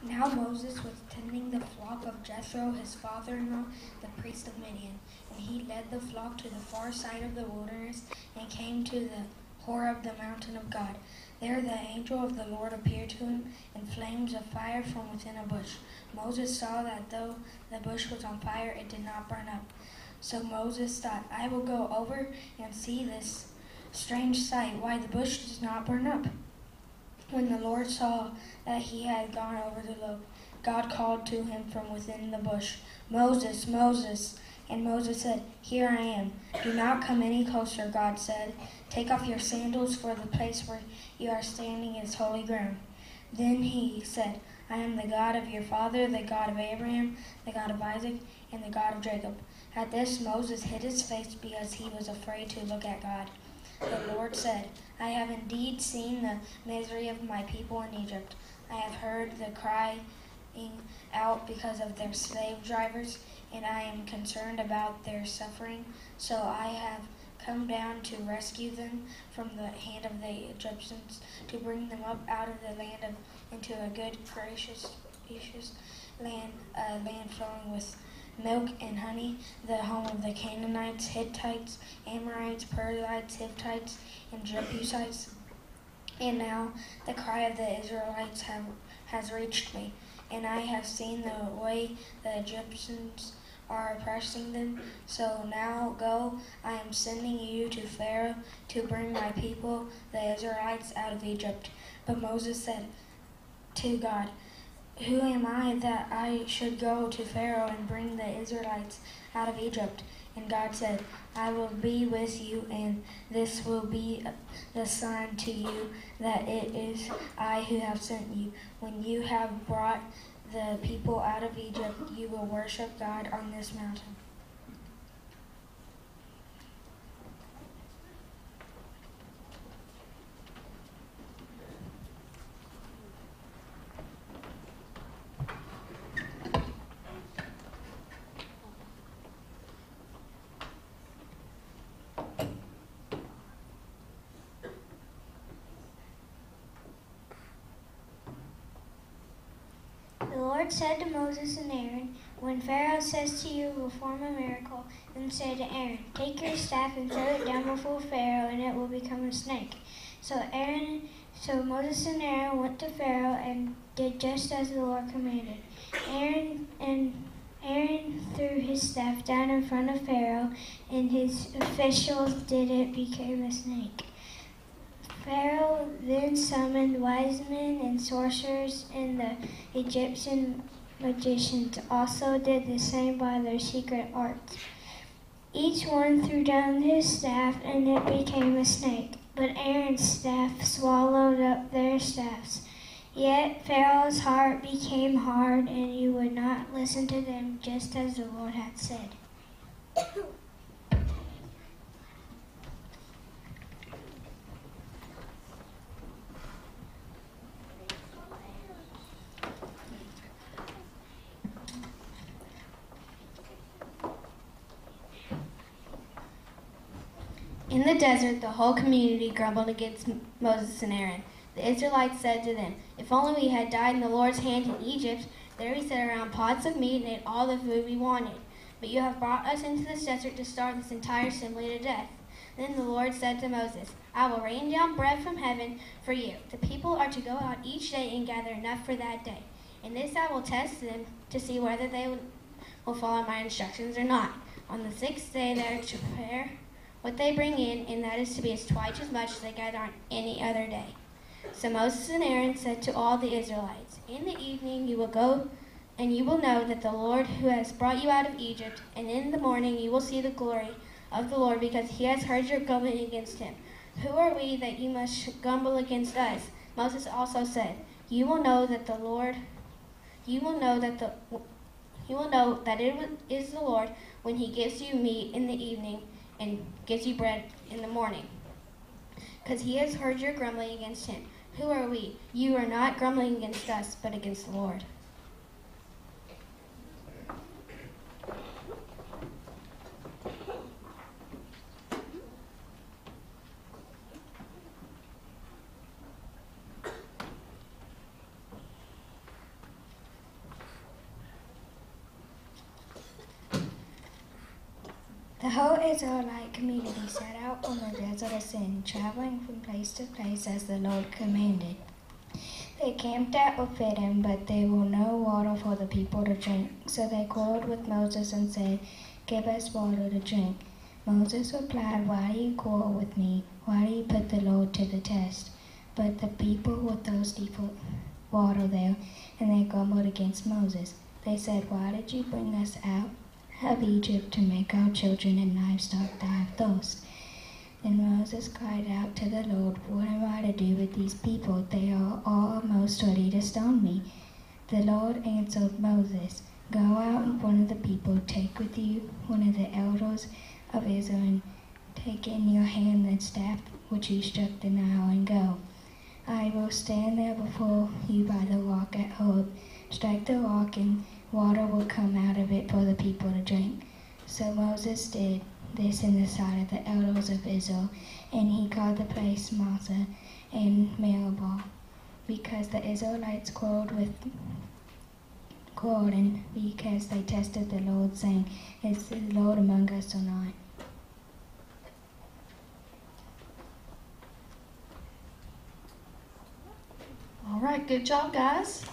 Now Moses was tending the flock of Jethro, his father-in-law, the priest of Midian. And he led the flock to the far side of the wilderness and came to the Horeb, the mountain of God. There the angel of the Lord appeared to him in flames of fire from within a bush. Moses saw that though the bush was on fire, it did not burn up. So Moses thought, I will go over and see this strange sight, why the bush does not burn up. When the Lord saw that he had gone over to look, God called to him from within the bush, Moses, Moses. And Moses said, Here I am. Do not come any closer, God said. Take off your sandals, for the place where you are standing is holy ground. Then he said, I am the God of your father, the God of Abraham, the God of Isaac, and the God of Jacob. At this Moses hid his face because he was afraid to look at God. The Lord said, I have indeed seen the misery of my people in Egypt. I have heard the crying out because of their slave drivers, and I am concerned about their suffering. So I have come down to rescue them from the hand of the Egyptians, to bring them up out of the land into a good, gracious land, a land flowing with milk and honey, the home of the Canaanites, Hittites, Amorites, Perizzites, Hittites, and Jebusites. And now the cry of the Israelites has reached me, and I have seen the way the Egyptians are oppressing them. So now go, I am sending you to Pharaoh to bring my people, the Israelites, out of Egypt. But Moses said to God, Who am I that I should go to Pharaoh and bring the Israelites out of Egypt? And God said, I will be with you, and this will be the sign to you that it is I who have sent you. When you have brought the people out of Egypt, you will worship God on this mountain. The Lord said to Moses and Aaron, When Pharaoh says to you, perform a miracle, then say to Aaron, Take your staff and throw it down before Pharaoh, and it will become a snake. So Moses and Aaron went to Pharaoh and did just as the Lord commanded. Aaron threw his staff down in front of Pharaoh, and his officials did it became a snake. Pharaoh then summoned wise men and sorcerers, and the Egyptian magicians also did the same by their secret arts. Each one threw down his staff, and it became a snake, but Aaron's staff swallowed up their staffs. Yet Pharaoh's heart became hard, and he would not listen to them, just as the Lord had said. In the desert, the whole community grumbled against Moses and Aaron. The Israelites said to them, If only we had died in the Lord's hand in Egypt, there we sat around pots of meat and ate all the food we wanted. But you have brought us into this desert to starve this entire assembly to death. Then the Lord said to Moses, I will rain down bread from heaven for you. The people are to go out each day and gather enough for that day. In this I will test them to see whether they will follow my instructions or not. On the sixth day they are to prepare what they bring in, and that is to be twice as much as they gather on any other day. So Moses and Aaron said to all the Israelites, In the evening you will go, and you will know that the Lord who has brought you out of Egypt, and in the morning you will see the glory of the Lord, because he has heard your grumbling against him. Who are we that you must grumble against us? Moses also said, You will know that it is the Lord when he gives you meat in the evening and gives you bread in the morning, because he has heard your grumbling against him. Who are we? You are not grumbling against us, but against the Lord. The whole Israelite community set out on the desert of sin, traveling from place to place as the Lord commanded. They camped at Ophidim, but there was no water for the people to drink. So they quarreled with Moses and said, "Give us water to drink." Moses replied, "Why do you quarrel with me? Why do you put the Lord to the test?" But the people were thirsty for water there, and they grumbled against Moses. They said, "Why did you bring us out of Egypt to make our children and livestock die of thirst?" Then Moses cried out to the Lord, "What am I to do with these people? They are almost ready to stone me." The Lord answered Moses, "Go out in front of the people, take with you one of the elders of Israel, and take in your hand the staff which you struck the Nile, and go. I will stand there before you by the rock at Horeb. Strike the rock, and water will come out of it for the people to drink." So Moses did this in the sight of the elders of Israel, and he called the place Massah and Meribah, because the Israelites quarreled and because they tested the Lord, saying, "Is the Lord among us or not?" All right, good job, guys.